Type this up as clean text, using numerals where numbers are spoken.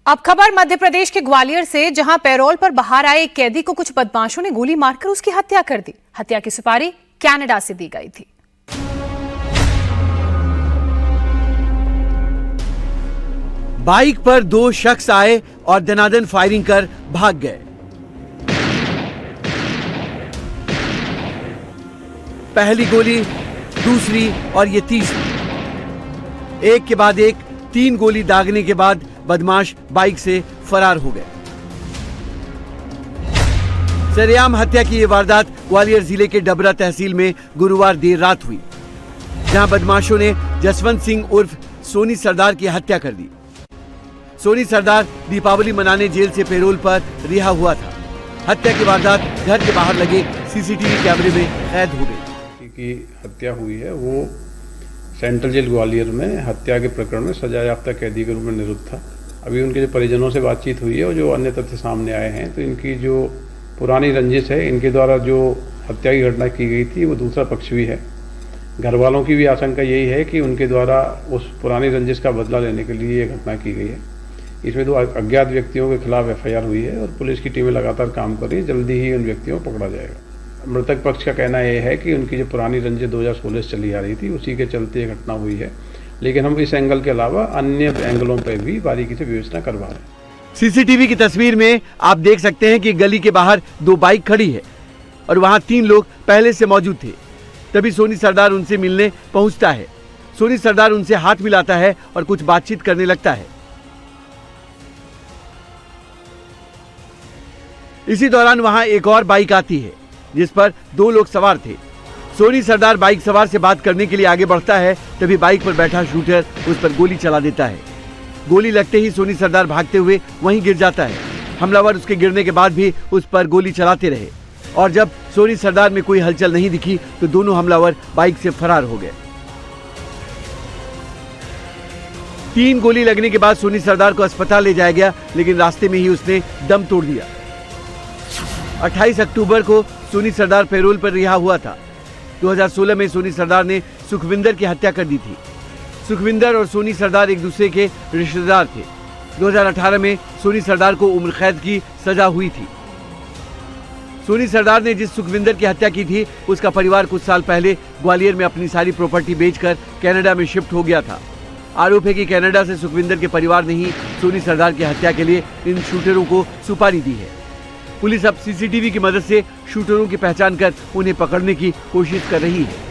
अब खबर मध्य प्रदेश के ग्वालियर से, जहां पैरोल पर बाहर आए एक कैदी को कुछ बदमाशों ने गोली मारकर उसकी हत्या कर दी। हत्या की सुपारी कनाडा से दी गई थी। बाइक पर दो शख्स आए और दनादन फायरिंग कर भाग गए। पहली गोली, दूसरी और ये तीसरी। एक के बाद एक 3 गोली दागने के बाद बदमाश बाइक से फरार हो गए। सरेआम हत्या की यह वारदात ग्वालियर जिले के डबरा तहसील में गुरुवार देर रात हुई, जहां बदमाशों ने जसवंत सिंह उर्फ सोनी सरदार की हत्या कर दी। सोनी सरदार दीपावली मनाने जेल से पैरोल पर रिहा हुआ था। हत्या की वारदात घर के बाहर लगे सीसीटीवी कैमरे में कैद हो गई। की हत्या हुई है वो सेंट्रल जेल ग्वालियर में हत्या के प्रकरण में सजा याफ्ता कैदी के रूप में निरुद्ध था। अभी उनके जो परिजनों से बातचीत हुई है और जो अन्य तथ्य सामने आए हैं, तो इनकी जो पुरानी रंजिश है, इनके द्वारा जो हत्या की घटना की गई थी वो दूसरा पक्ष भी है। घर वालों की भी आशंका यही है कि उनके द्वारा उस पुरानी रंजिश का बदला लेने के लिए ये घटना की गई है। इसमें 2 अज्ञात व्यक्तियों के खिलाफ FIR हुई है और पुलिस की टीमें लगातार काम कर रही है। जल्दी ही उन व्यक्तियों को पकड़ा जाएगा। मृतक पक्ष का कहना यह है कि उनकी जो पुरानी रंजिश 2016 से चली आ रही थी, उसी के चलते ये घटना हुई है, लेकिन हम इस एंगल के अलावा अन्य एंगलों पर भी बारीकी से विवेचना करवा रहे हैं। सीसीटीवी की तस्वीर में आप देख सकते हैं कि गली के बाहर 2 बाइक खड़ी है और वहां 3 लोग पहले से मौजूद थे। तभी सोनी सरदार उनसे मिलने पहुंचता है। सोनी सरदार उनसे हाथ मिलाता है और कुछ बातचीत करने लगता है। इसी दौरान वहां एक और बाइक आती है जिस पर 2 लोग सवार थे। सोनी सरदार बाइक सवार से बात करने के लिए आगे बढ़ता है, तभी बाइक पर बैठा शूटर उस पर गोली चला देता है। गोली लगते ही सोनी सरदार भागते हुए वहीं गिर जाता है। हमलावर उसके गिरने के बाद भी उस पर गोली चलाते रहे और जब सोनी सरदार में कोई हलचल नहीं दिखी तो दोनों हमलावर बाइक से फरार हो गए। 3 गोली लगने के बाद सोनी सरदार को अस्पताल ले जाया गया, लेकिन रास्ते में ही उसने दम तोड़ दिया। 28 अक्टूबर को सोनी सरदार पैरोल पर रिहा हुआ था। 2016 में सोनी सरदार ने सुखविंदर की हत्या कर दी थी। सुखविंदर और सोनी सरदार एक दूसरे के रिश्तेदार थे। 2018 में सोनी सरदार को उम्र कैद की सजा हुई थी। सोनी सरदार ने जिस सुखविंदर की हत्या की थी, उसका परिवार कुछ साल पहले ग्वालियर में अपनी सारी प्रॉपर्टी बेचकर कनाडा में शिफ्ट हो गया था। आरोप है कि कनाडा से सुखविंदर के परिवार ने ही सोनी सरदार की हत्या के लिए इन शूटरों को सुपारी दी है। पुलिस अब सीसीटीवी की मदद से शूटरों की पहचान कर उन्हें पकड़ने की कोशिश कर रही है।